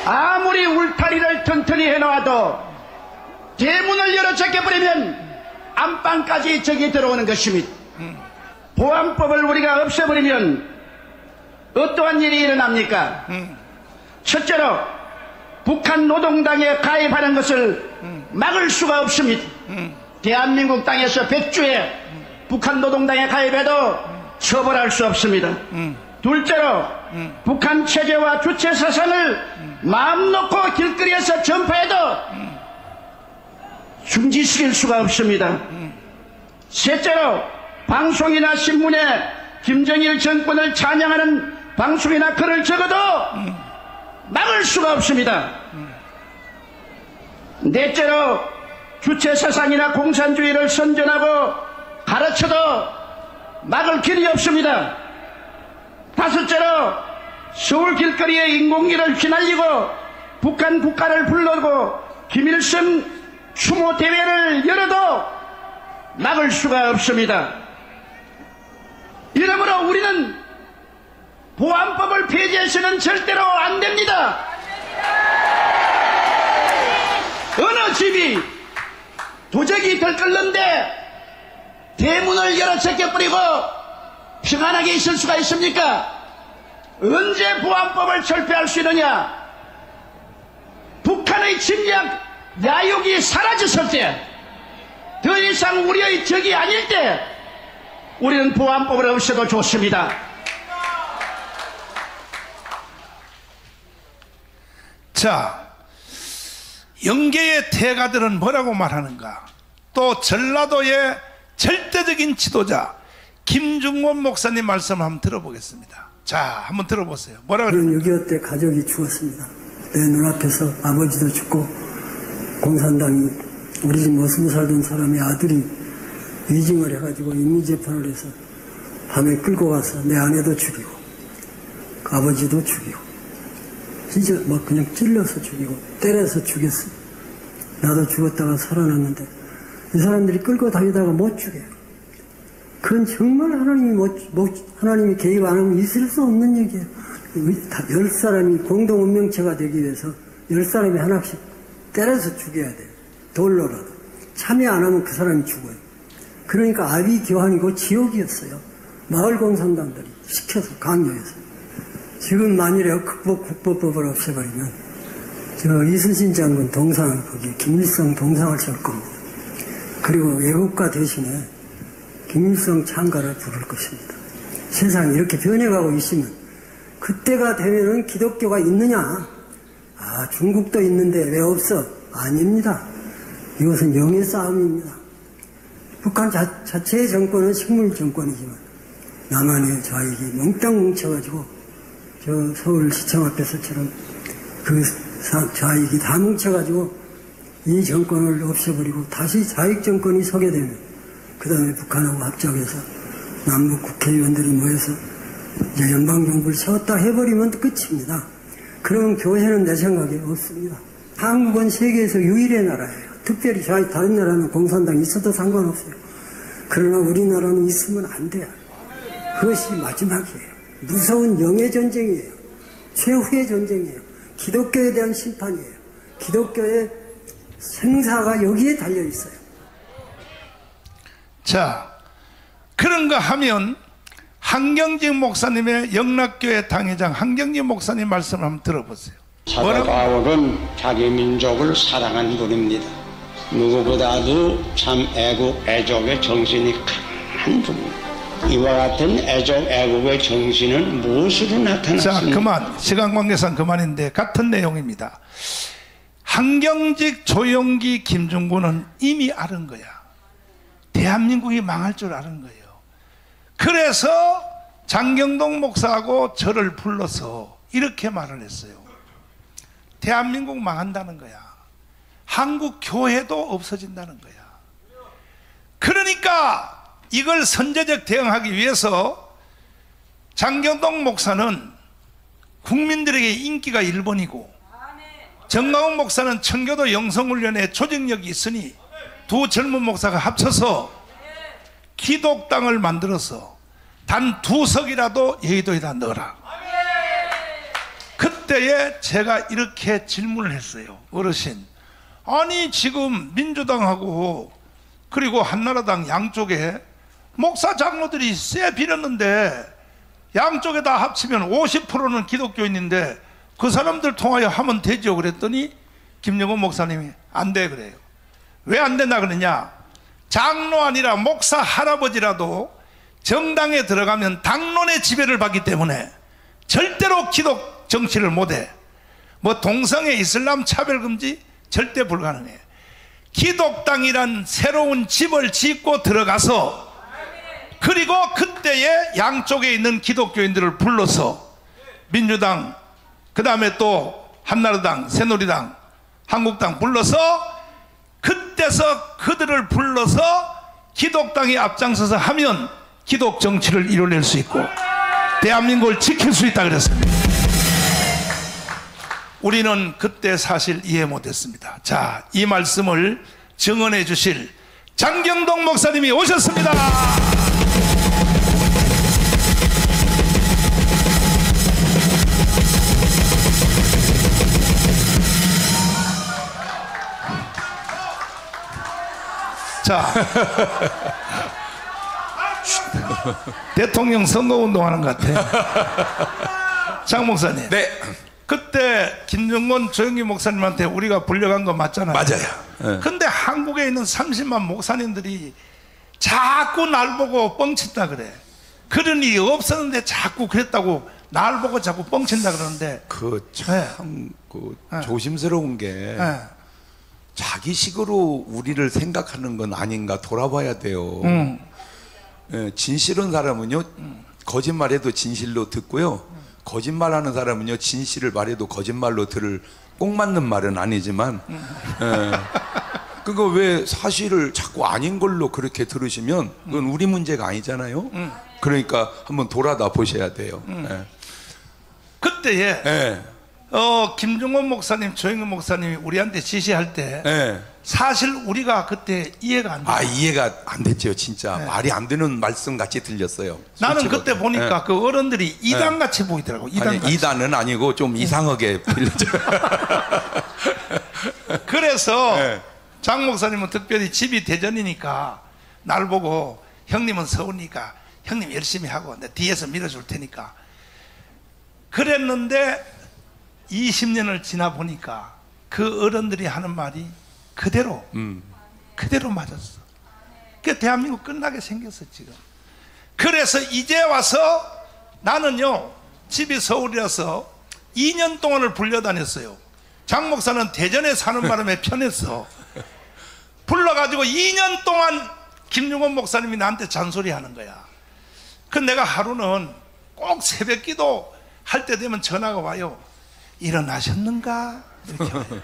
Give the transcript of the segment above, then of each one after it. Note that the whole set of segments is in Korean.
아무리 울타리를 튼튼히 해놓아도 대문을 열어 제껴버리면 안방까지 적이 들어오는 것입니다. 보안법을 우리가 없애버리면 어떠한 일이 일어납니까? 첫째로 북한 노동당에 가입하는 것을 막을 수가 없습니다. 대한민국 땅에서 100주에 북한 노동당에 가입해도 처벌할 수 없습니다. 둘째로 북한 체제와 주체 사상을 마음 놓고 길거리에서 전파해도 중지시킬 수가 없습니다. 셋째로 방송이나 신문에 김정일 정권을 찬양하는 방송이나 글을 적어도 막을 수가 없습니다. 넷째로 주체 사상이나 공산주의를 선전하고 가르쳐도 막을 길이 없습니다. 다섯째로 서울 길거리에 인공기를 휘날리고 북한 국가를 불러고 김일성 추모 대회를 열어도 막을 수가 없습니다. 이러므로 우리는 보안법을 폐지해서는 절대로 안 됩니다. 어느 집이 도적이 들끓는데 대문을 열어 제껴버리고 평안하게 있을 수가 있습니까? 언제 보안법을 철폐할 수 있느냐? 북한의 침략 야욕이 사라졌을 때, 더 이상 우리의 적이 아닐 때 우리는 보안법을 없애도 좋습니다. 자, 영계의 태가들은 뭐라고 말하는가? 또 전라도의 절대적인 지도자 김중곤 목사님 말씀 한번 들어보겠습니다. 자, 한번 들어보세요. 뭐라고 그러는가? 6.25 때 가족이 죽었습니다. 내 눈앞에서 아버지도 죽고 공산당이 우리 집 20살 된 사람의 아들이 위증을 해가지고 인민재판을 해서 밤에 끌고 가서 내 아내도 죽이고 아버지도 죽이고 진짜 막 그냥 찔러서 죽이고 때려서 죽였어. 나도 죽었다가 살아났는데 이 사람들이 끌고 다니다가 못 죽여요. 그건 정말 하나님이 개입 안 하면 있을 수 없는 얘기예요. 10사람이 공동 운명체가 되기 위해서 10사람이 하나씩 때려서 죽여야 돼요. 돌로라도. 참여 안 하면 그 사람이 죽어요. 그러니까 아비규환이고 지옥이었어요. 마을 공산당들이 시켜서 강요해서. 지금 만일에 국보법을 없애버리면 저 이순신 장군 동상 거기에 김일성 동상을 세울 겁니다. 그리고 애국가 대신에 김일성 창가를 부를 것입니다. 세상이 이렇게 변해가고 있으면 그때가 되면은 기독교가 있느냐? 아, 중국도 있는데 왜 없어? 아닙니다. 이것은 영의 싸움입니다. 북한 자체의 정권은 식물 정권이지만 남한의 좌익이 몽땅 뭉쳐가지고 저 서울시청 앞에서처럼 그 좌익이 다 뭉쳐가지고 이 정권을 없애버리고 다시 좌익 정권이 서게 되면 그 다음에 북한하고 합작해서 남북 국회의원들이 모여서 이제 연방정부를 세웠다 해버리면 끝입니다. 그러면 교회는 내 생각에 없습니다. 한국은 세계에서 유일의 나라예요. 특별히 다른 나라는 공산당이 있어도 상관없어요. 그러나 우리나라는 있으면 안 돼요. 그것이 마지막이에요. 무서운 영의 전쟁이에요. 최후의 전쟁이에요. 기독교에 대한 심판이에요. 기독교의 생사가 여기에 달려있어요. 자, 그런가 하면 한경직 목사님의 영락교회 당회장 한경직 목사님 말씀을 한번 들어보세요. 사도 바울은 자기 민족을 사랑한 분입니다. 누구보다도 참 애국 애족의 정신이 강한 분입니다. 이와 같은 애족 애국의 정신은 무엇으로 나타났습니까? 자, 그만. 시간 관계상 그만인데 같은 내용입니다. 한경직, 조용기, 김중곤은 이미 아는 거야. 대한민국이 망할 줄 아는 거예요. 그래서 장경동 목사하고 저를 불러서 이렇게 말을 했어요. 대한민국 망한다는 거야. 한국 교회도 없어진다는 거야. 그러니까 이걸 선제적 대응하기 위해서 장경동 목사는 국민들에게 인기가 1번이고 정강훈 목사는 청교도 영성훈련에 조직력이 있으니 두 젊은 목사가 합쳐서 기독당을 만들어서 단 2석이라도 여의도에다 넣어라. 그때에 제가 이렇게 질문을 했어요. 어르신, 아니 지금 민주당하고 그리고 한나라당 양쪽에 목사 장로들이 쎄 빌었는데 양쪽에 다 합치면 50%는 기독교인인데 그 사람들 통하여 하면 되죠. 그랬더니 김영원 목사님이 안 돼 그래요. 왜 안 된다 그러냐, 장로 아니라 목사 할아버지라도 정당에 들어가면 당론의 지배를 받기 때문에 절대로 기독 정치를 못해. 뭐 동성애 이슬람 차별금지 절대 불가능해. 기독당이란 새로운 집을 짓고 들어가서 그리고 그때에 양쪽에 있는 기독교인들을 불러서 민주당, 그 다음에 또 한나라당, 새누리당, 한국당 불러서 그때서 그들을 불러서 기독당이 앞장서서 하면 기독 정치를 이뤄낼 수 있고 대한민국을 지킬 수 있다 그랬습니다. 우리는 그때 사실 이해 못했습니다. 자, 이 말씀을 증언해 주실 장경동 목사님이 오셨습니다. 자, 대통령 선거운동 하는 것 같아. 장 목사님. 네. 그때 김정곤 조영기 목사님한테 우리가 불려간 거 맞잖아요. 맞아요. 네. 근데 한국에 있는 30만 목사님들이 자꾸 날 보고 뻥친다 그래. 그런 일이 없었는데 자꾸 그랬다고 날 보고 자꾸 뻥친다 그러는데 참 네. 조심스러운 게 네. 자기식으로 우리를 생각하는 건 아닌가 돌아봐야 돼요. 예, 진실한 사람은요 거짓말해도 진실로 듣고요, 거짓말하는 사람은요 진실을 말해도 거짓말로 들을 꼭 맞는 말은 아니지만 예, 그거 왜 사실을 자꾸 아닌 걸로 그렇게 들으시면 그건 우리 문제가 아니잖아요. 그러니까 한번 돌아다 보셔야 돼요. 예. 그때에 예. 김종원 목사님, 조영기 목사님이 우리한테 지시할 때 예. 사실 우리가 그때 이해가 안 돼. 이해가 안 됐죠. 진짜 네. 말이 안 되는 말씀 같이 들렸어요. 나는 솔직하게. 그때 보니까 예. 그 어른들이 이단 같이 보이더라고. 아니, 같이. 이단은 아니고 좀 이상하게 들렸죠. 그래서 네. 장 목사님은 특별히 집이 대전이니까 날 보고 형님은 서울이니까 형님 열심히 하고 내 뒤에서 밀어줄 테니까 그랬는데 20년을 지나 보니까 그 어른들이 하는 말이 그대로 맞았어. 그 대한민국 끝나게 생겼어 지금. 그래서 이제 와서 나는요 집이 서울이라서 2년 동안을 불려다녔어요. 장 목사는 대전에 사는 바람에 편했어. 불러가지고 2년 동안 김용원 목사님이 나한테 잔소리하는 거야. 그 내가 하루는 꼭 새벽 기도 할 때 되면 전화가 와요. 일어나셨는가? 이렇게 와요.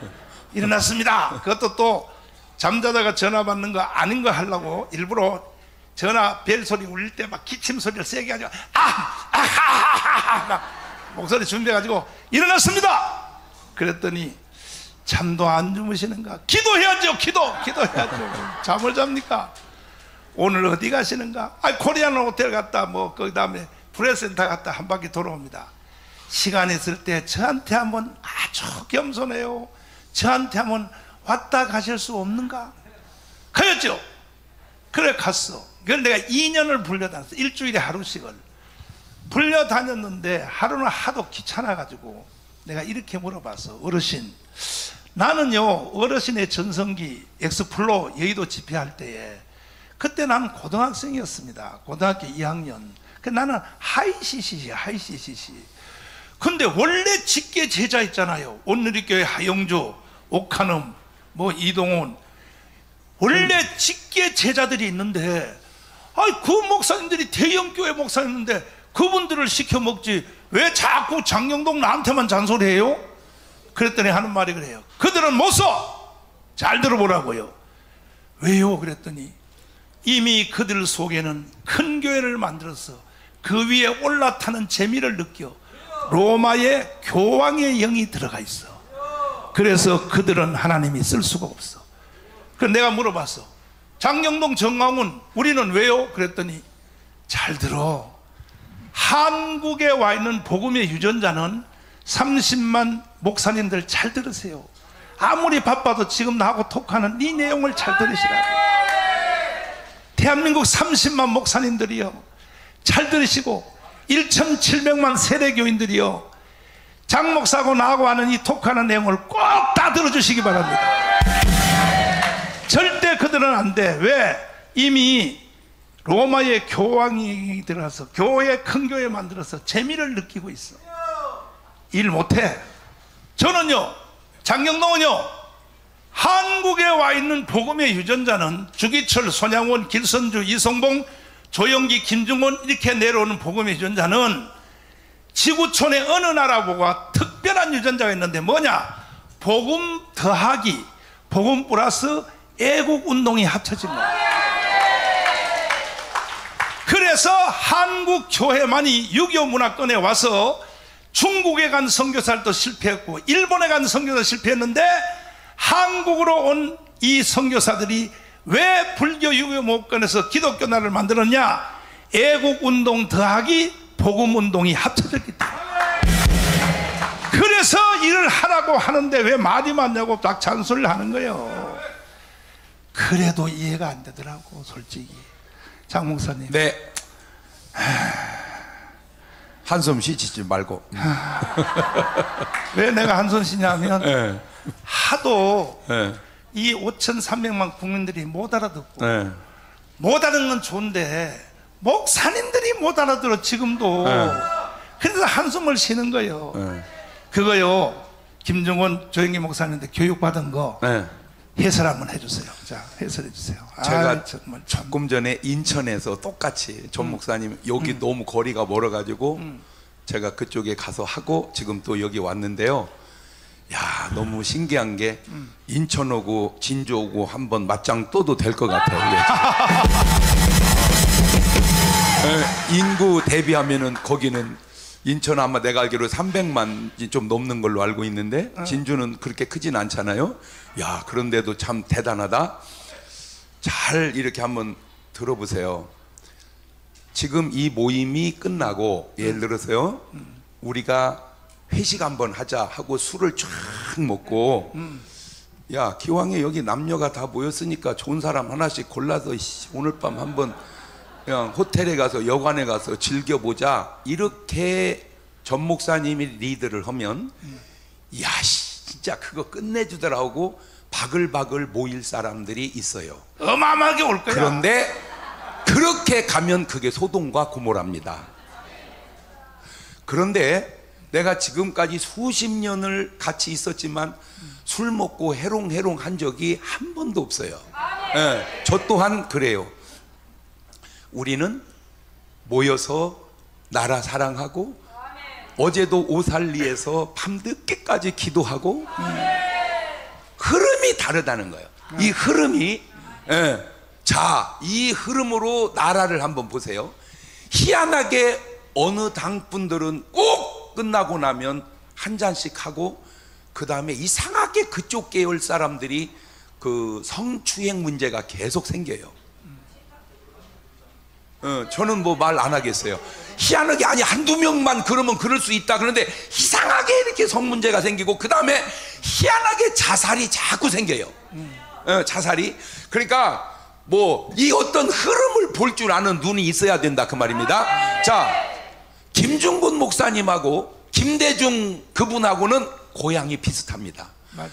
일어났습니다. 그것도 또 잠자다가 전화 받는 거 아닌 거 하려고 일부러 전화 벨 소리 울릴 때 막 기침 소리를 세게 하죠. 막 목소리 준비해가지고 일어났습니다. 그랬더니 잠도 안 주무시는가? 기도해야죠. 기도해야죠. 잠을 잡니까? 오늘 어디 가시는가? 코리안 호텔 갔다 그 다음에 프레센터 갔다 한 바퀴 돌아옵니다. 시간 있을 때 저한테 한번 아주 겸손해요. 저한테 한번 왔다 가실 수 없는가? 가였죠. 그래 갔어. 그걸 내가 2년을 불려다녔어. 일주일에 하루씩을 불려다녔는데 하루는 하도 귀찮아가지고 내가 이렇게 물어봤어. 어르신, 나는요 어르신의 전성기 엑스플로 여의도 집회할 때에 그때 나는 고등학생이었습니다. 고등학교 2학년. 나는 하이CCC. 근데 원래 직계 제자 있잖아요. 온누리교회 하영주, 옥한음, 이동훈, 원래 직계 제자들이 있는데 그 목사님들이 대형교회 목사님인데 그분들을 시켜 먹지 왜 자꾸 장경동 나한테만 잔소리해요? 그랬더니 하는 말이 그래요. 그들은 못 써. 잘 들어보라고요. 왜요? 그랬더니 이미 그들 속에는 큰 교회를 만들어서 그 위에 올라타는 재미를 느껴 로마의 교황의 영이 들어가 있어. 그래서 그들은 하나님이 쓸 수가 없어. 그래서 내가 물어봤어. 장경동, 정광훈 우리는 왜요? 그랬더니 잘 들어. 한국에 와 있는 복음의 유전자는 30만 목사님들 잘 들으세요. 아무리 바빠도 지금 나하고 톡하는 이 내용을 잘 들으시라. 대한민국 30만 목사님들이요, 잘 들으시고 1,700만 세례교인들이요, 장 목사하고 나하고 하는 이 톡하는 내용을 꼭 다 들어주시기 바랍니다. 절대 그들은 안 돼. 왜? 이미 로마의 교황이 들어가서 교회, 큰 교회 만들어서 재미를 느끼고 있어. 일 못해. 저는요, 장경동은요, 한국에 와 있는 복음의 유전자는 주기철, 손양원, 길선주, 이성봉, 조영기, 김중원 이렇게 내려오는 복음의 유전자는 지구촌의 어느 나라보다 특별한 유전자가 있는데 뭐냐? 복음 더하기 복음 플러스 애국운동이 합쳐진 거예요. 그래서 한국 교회만이 6.25 문화권에 와서 중국에 간 선교사도 실패했고 일본에 간 선교사 실패했는데 한국으로 온 이 선교사들이 왜 불교 6.25 문화권에서 기독교 나라를 만들었냐? 애국운동 더하기 복음운동이 합쳐졌기 때문에. 그래서 일을 하라고 하는데 왜 말이 많냐고 딱 잔소리를 하는 거예요. 그래도 이해가 안 되더라고, 솔직히. 장 목사님. 네. 한숨 쉬지 말고. 왜 내가 한숨 쉬냐면 네. 하도 네. 이 5,300만 국민들이 못 알아듣고, 네. 못 알아듣는 건 좋은데 목사님들이 못 알아들어 지금도. 네. 그래서 한숨을 쉬는 거예요. 네. 그거요, 김정원 조영기 목사님한테 교육받은 거 네. 해설 한번 해주세요. 자, 해설해 주세요. 제가 정말 조금 전에 인천에서 똑같이 전 목사님 여기 너무 거리가 멀어가지고 제가 그쪽에 가서 하고 지금 또 여기 왔는데요. 야, 너무 신기한 게 인천 오고 진주 오고 한번 맞짱 떠도 될 것 같아요. 네, 인구 대비하면은 거기는 인천 아마 내가 알기로 300만이 좀 넘는 걸로 알고 있는데 진주는 그렇게 크진 않잖아요. 야, 그런데도 참 대단하다. 잘 이렇게 한번 들어보세요. 지금 이 모임이 끝나고 예를 들어서요, 우리가 회식 한번 하자 하고 술을 쫙 먹고, 야, 기왕에 여기 남녀가 다 모였으니까 좋은 사람 하나씩 골라서 오늘 밤 한번 그냥 호텔에 가서 여관에 가서 즐겨보자, 이렇게 전 목사님이 리드를 하면 야, 진짜 그거 끝내주더라고 바글바글 모일 사람들이 있어요. 어마어마하게 올 거야. 그런데 그렇게 가면 그게 소돔과 고모라입니다. 그런데 내가 지금까지 수십 년을 같이 있었지만 술 먹고 해롱해롱 한 적이 한 번도 없어요. 네, 저 또한 그래요. 우리는 모여서 나라 사랑하고, 어제도 오살리에서 밤늦게까지 기도하고, 흐름이 다르다는 거예요. 이 흐름이, 예. 자, 이 흐름으로 나라를 한번 보세요. 희한하게 어느 당분들은 꼭 끝나고 나면 한 잔씩 하고, 그 다음에 이상하게 그쪽 계열 사람들이 그 성추행 문제가 계속 생겨요. 저는 뭐 말 안 하겠어요. 희한하게, 아니 한두 명만 그러면 그럴 수 있다. 그런데 이상하게 이렇게 성 문제가 생기고, 그 다음에 희한하게 자살이 자꾸 생겨요. 자살이. 그러니까 뭐 이 어떤 흐름을 볼 줄 아는 눈이 있어야 된다 그 말입니다. 자, 김중근 목사님하고 김대중 그분하고는 고향이 비슷합니다. 맞아.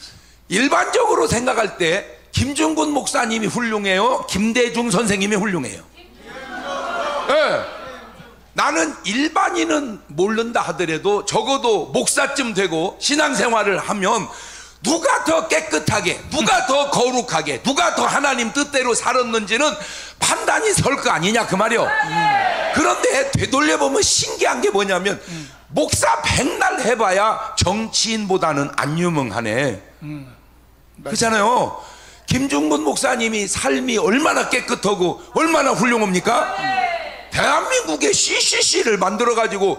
일반적으로 생각할 때 김중근 목사님이 훌륭해요, 김대중 선생님이 훌륭해요. 네. 나는 일반인은 모른다 하더라도 적어도 목사쯤 되고 신앙생활을 하면 누가 더 깨끗하게, 누가 더 거룩하게, 누가 더 하나님 뜻대로 살았는지는 판단이 설 거 아니냐 그 말이요. 그런데 되돌려보면 신기한 게 뭐냐면 목사 백날 해봐야 정치인보다는 안 유명하네. 그렇잖아요. 김중근 목사님이 삶이 얼마나 깨끗하고 얼마나 훌륭합니까? 대한민국에 CCC를 만들어가지고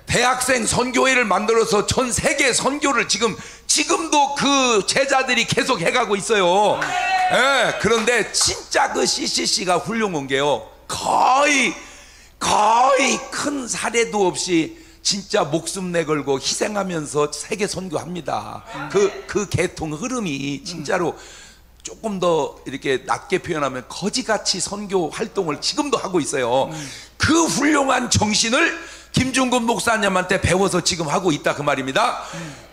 대학생 선교회를 만들어서 전 세계 선교를 지금도 그 제자들이 계속 해가고 있어요. 예, 그런데 진짜 그 CCC가 훌륭한 게요, 거의 큰 사례도 없이 진짜 목숨 내걸고 희생하면서 세계 선교합니다. 그 계통 흐름이 진짜로 조금 더 이렇게 낮게 표현하면 거지같이 선교 활동을 지금도 하고 있어요. 그 훌륭한 정신을 김중근 목사님한테 배워서 지금 하고 있다 그 말입니다.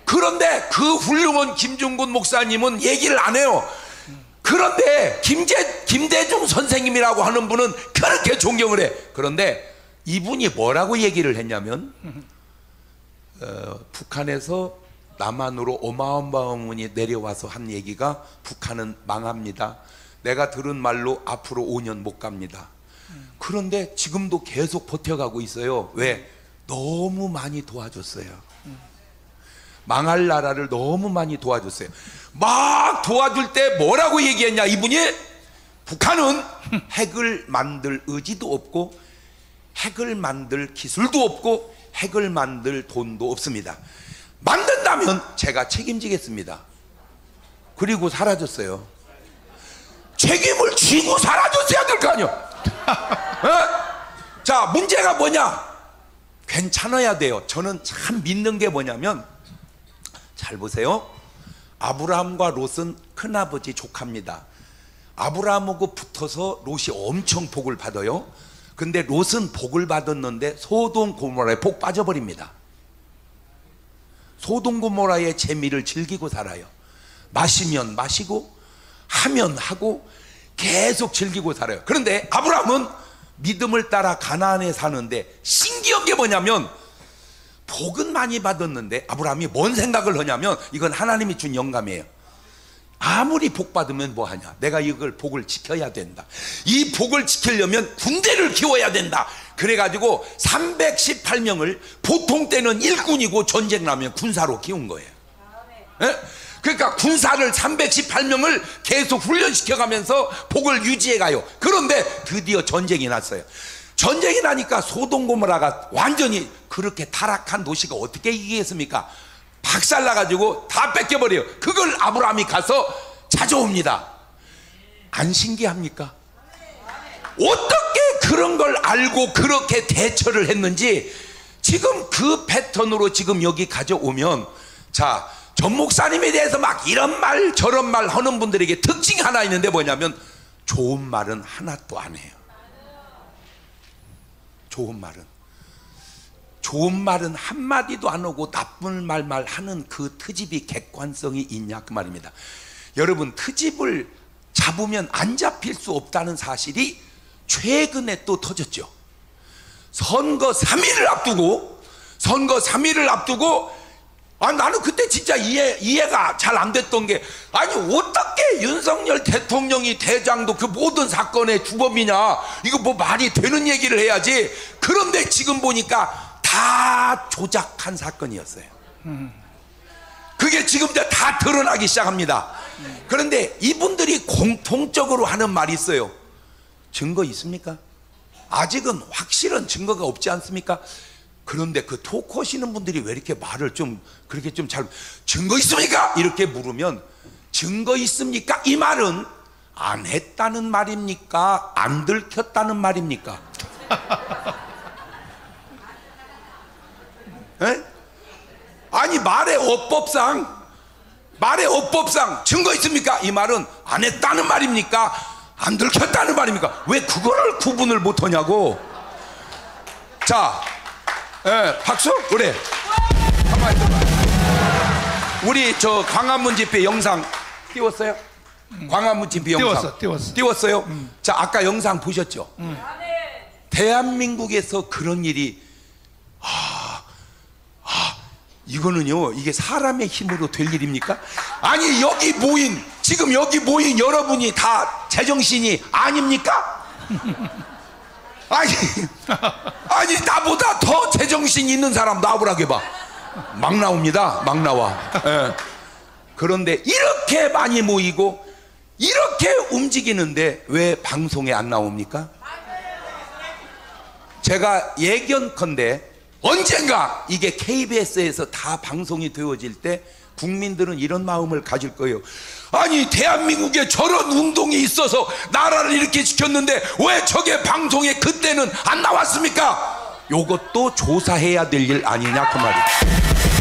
그런데 그 훌륭한 김중근 목사님은 얘기를 안 해요. 그런데 김대중 선생님이라고 하는 분은 그렇게 존경을 해. 그런데 이분이 뭐라고 얘기를 했냐면 북한에서 남한으로 어마어마한 분이 내려와서 한 얘기가 북한은 망합니다. 내가 들은 말로 앞으로 5년 못 갑니다. 그런데 지금도 계속 버텨가고 있어요. 왜? 너무 많이 도와줬어요. 망할 나라를 너무 많이 도와줬어요. 막 도와줄 때 뭐라고 얘기했냐 이분이? 북한은 핵을 만들 의지도 없고 핵을 만들 기술도 없고 핵을 만들 돈도 없습니다. 만든다면 제가 책임지겠습니다. 그리고 사라졌어요. 책임을 지고 사라졌어야 될 거 아니야. 자, 문제가 뭐냐? 괜찮아야 돼요. 저는 참 믿는 게 뭐냐면, 잘 보세요. 아브라함과 롯은 큰아버지 조카입니다. 아브라함하고 붙어서 롯이 엄청 복을 받아요. 근데 롯은 복을 받았는데 소돔 고모라에 복 빠져버립니다. 소돔 고모라의 재미를 즐기고 살아요. 마시면 마시고 하면 하고 계속 즐기고 살아요. 그런데 아브라함은 믿음을 따라 가나안에 사는데 신기한 게 뭐냐면 복은 많이 받았는데 아브라함이 뭔 생각을 하냐면 이건 하나님이 준 영감이에요. 아무리 복 받으면 뭐하냐, 내가 이걸 복을 지켜야 된다. 이 복을 지키려면 군대를 키워야 된다. 그래가지고 318명을 보통 때는 일꾼이고 전쟁 나면 군사로 키운 거예요. 예? 그러니까 군사를 318명을 계속 훈련시켜가면서 복을 유지해가요. 그런데 드디어 전쟁이 났어요. 전쟁이 나니까 소돔 고모라가 완전히 그렇게 타락한 도시가 어떻게 이기겠습니까? 박살나가지고 다 뺏겨버려요. 그걸 아브라함이 가서 찾아옵니다. 안 신기합니까? 어떻게 그런 걸 알고 그렇게 대처를 했는지 지금 그 패턴으로 지금 여기 가져오면, 자, 전 목사님에 대해서 막 이런 말 저런 말 하는 분들에게 특징이 하나 있는데 뭐냐면 좋은 말은 하나도 안 해요. 좋은 말은 한마디도 안 하고 나쁜 말만 하는 그 트집이 객관성이 있냐 그 말입니다. 여러분, 트집을 잡으면 안 잡힐 수 없다는 사실이 최근에 또 터졌죠. 선거 3일을 앞두고 나는 그때 진짜 이해가 잘 안 됐던 게, 아니 어떻게 윤석열 대통령이 대장도 그 모든 사건의 주범이냐, 이거 뭐 말이 되는 얘기를 해야지. 그런데 지금 보니까 다 조작한 사건이었어요. 그게 지금 다 드러나기 시작합니다. 그런데 이분들이 공통적으로 하는 말이 있어요. 증거 있습니까? 아직은 확실한 증거가 없지 않습니까? 그런데 그 토크하시는 분들이 왜 이렇게 말을 좀 그렇게 좀 잘, 증거 있습니까? 이렇게 물으면, 증거 있습니까? 이 말은 안 했다는 말입니까? 안 들켰다는 말입니까? 에? 아니 말의 어법상 증거 있습니까? 이 말은 안 했다는 말입니까? 안 들켰다는 말입니까? 왜 그거를 구분을 못하냐고. 자, 박수? 그래. 가만히 있어봐. 우리 저 광화문 집회 영상 띄웠어요? 광화문 집회 영상 띄웠어요? 자, 아까 영상 보셨죠? 대한민국에서 그런 일이 이거는요, 이게 사람의 힘으로 될 일입니까? 아니 지금 여기 모인 여러분이 다 제정신이 아닙니까? 아니 나보다 더 제정신 있는 사람 나오라고 해봐. 막 나옵니다. 막 나와. 예. 그런데 이렇게 많이 모이고 이렇게 움직이는데 왜 방송에 안 나옵니까? 제가 예견컨대 언젠가 이게 KBS에서 다 방송이 되어질 때 국민들은 이런 마음을 가질 거예요. 아니 대한민국에 저런 운동이 있어서 나라를 이렇게 지켰는데 왜 저게 방송에 그때는 안 나왔습니까? 요것도 조사해야 될 일 아니냐 그 말이에요.